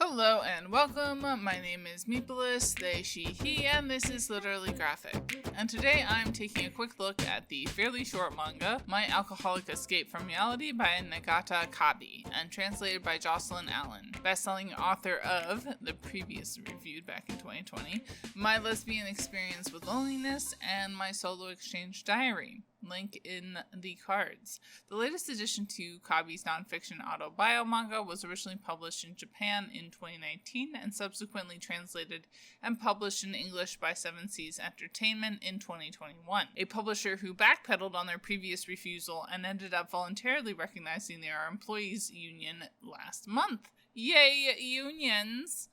Hello and welcome. My name is Meepolis, they, she, he, and this is Literally Graphic. And today I'm taking a quick look at the fairly short manga, My Alcoholic Escape from Reality by Nagata Kabi, and translated by Jocelyn Allen, best-selling author of, the previously reviewed back in 2020, My Lesbian Experience with Loneliness, and My Solo Exchange Diary. Link in the cards. The latest addition to Kabi's nonfiction auto-bio manga was originally published in Japan in 2019 and subsequently translated and published in English by Seven Seas Entertainment in 2021, a publisher who backpedaled on their previous refusal and ended up voluntarily recognizing their employees' union last month. Yay, unions!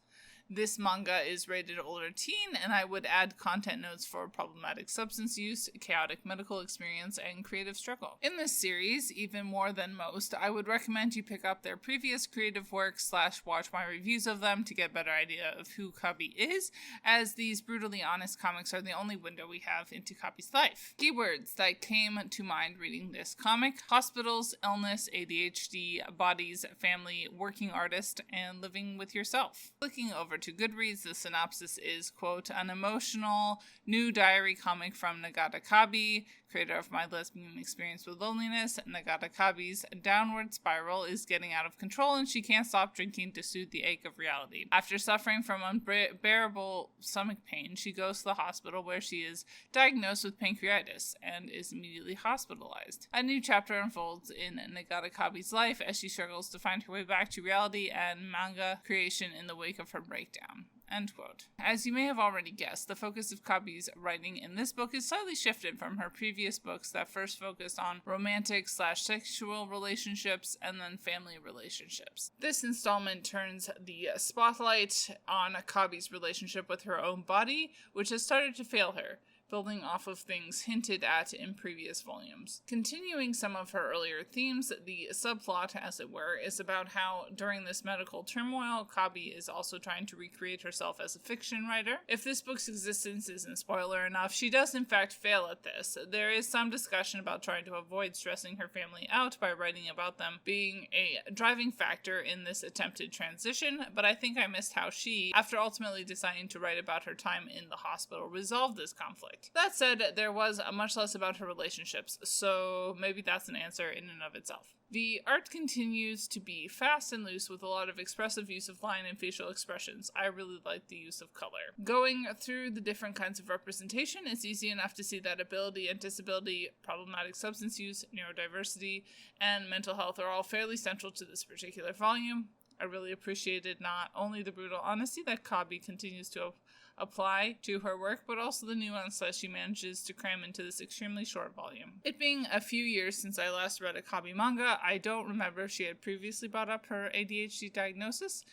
This manga is rated older teen, and I would add content notes for problematic substance use, chaotic medical experience, and creative struggle. In this series, even more than most, I would recommend you pick up their previous creative work / watch my reviews of them to get a better idea of who Kabi is, as these brutally honest comics are the only window we have into Kabi's life. Keywords that came to mind reading this comic: hospitals, illness, ADHD, bodies, family, working artist, and living with yourself. Clicking over to Goodreads, the synopsis is, quote, an emotional new diary comic from Nagata Kabi, creator of My Lesbian Experience with Loneliness. Nagata Kabi's downward spiral is getting out of control and she can't stop drinking to soothe the ache of reality. After suffering from unbearable stomach pain, she goes to the hospital where she is diagnosed with pancreatitis and is immediately hospitalized. A new chapter unfolds in Nagata Kabi's life as she struggles to find her way back to reality and manga creation in the wake of her breakdown. End quote. As you may have already guessed, the focus of Kabi's writing in this book is slightly shifted from her previous books that first focused on romantic / sexual relationships and then family relationships. This installment turns the spotlight on Kabi's relationship with her own body, which has started to fail her, building off of things hinted at in previous volumes. Continuing some of her earlier themes, the subplot, as it were, is about how, during this medical turmoil, Kabi is also trying to recreate herself as a fiction writer. If this book's existence isn't spoiler enough, she does in fact fail at this. There is some discussion about trying to avoid stressing her family out by writing about them being a driving factor in this attempted transition, but I think I missed how she, after ultimately deciding to write about her time in the hospital, resolved this conflict. That said, there was much less about her relationships, so maybe that's an answer in and of itself. The art continues to be fast and loose with a lot of expressive use of line and facial expressions. I really like the use of color. Going through the different kinds of representation, it's easy enough to see that ability and disability, problematic substance use, neurodiversity, and mental health are all fairly central to this particular volume. I really appreciated not only the brutal honesty that Kabi continues to apply to her work, but also the nuance that she manages to cram into this extremely short volume. It being a few years since I last read a Kabi manga, I don't remember if she had previously brought up her ADHD diagnosis.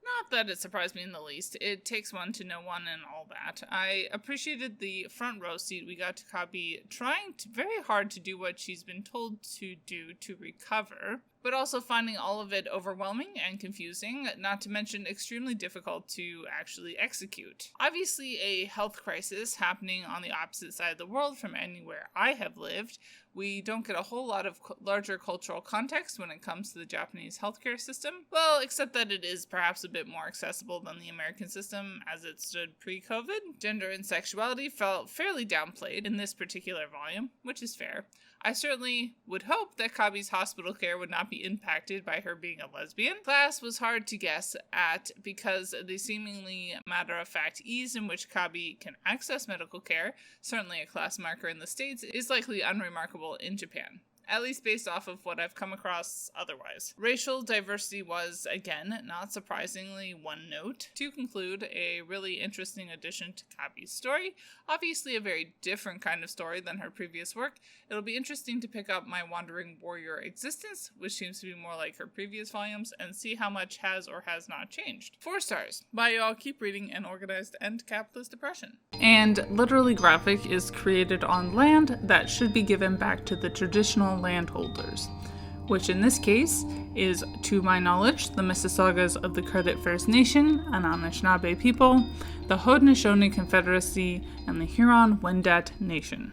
Not that it surprised me in the least. It takes one to know one and all that. I appreciated the front row seat we got to Kabi trying very hard to do what she's been told to do to recover, but also finding all of it overwhelming and confusing, not to mention extremely difficult to actually execute. Obviously a health crisis happening on the opposite side of the world from anywhere I have lived. We don't get a whole lot of larger cultural context when it comes to the Japanese healthcare system. Well, except that it is perhaps a bit more accessible than the American system as it stood pre-COVID. Gender and sexuality felt fairly downplayed in this particular volume, which is fair. I certainly would hope that Kabi's hospital care would not be impacted by her being a lesbian. Class was hard to guess at because the seemingly matter-of-fact ease in which Kabi can access medical care, certainly a class marker in the States, is likely unremarkable in Japan. At least based off of what I've come across otherwise. Racial diversity was, again, not surprisingly, one note. To conclude, a really interesting addition to Kabi's story. Obviously a very different kind of story than her previous work. It'll be interesting to pick up My Wandering Warrior Existence, which seems to be more like her previous volumes, and see how much has or has not changed. 4 stars. Bye y'all, keep reading and organized end capitalist depression. And Literally Graphic is created on land that should be given back to the traditional landholders, which in this case is, to my knowledge, the Mississaugas of the Credit First Nation, an Anishinaabe people, the Haudenosaunee Confederacy, and the Huron-Wendat Nation.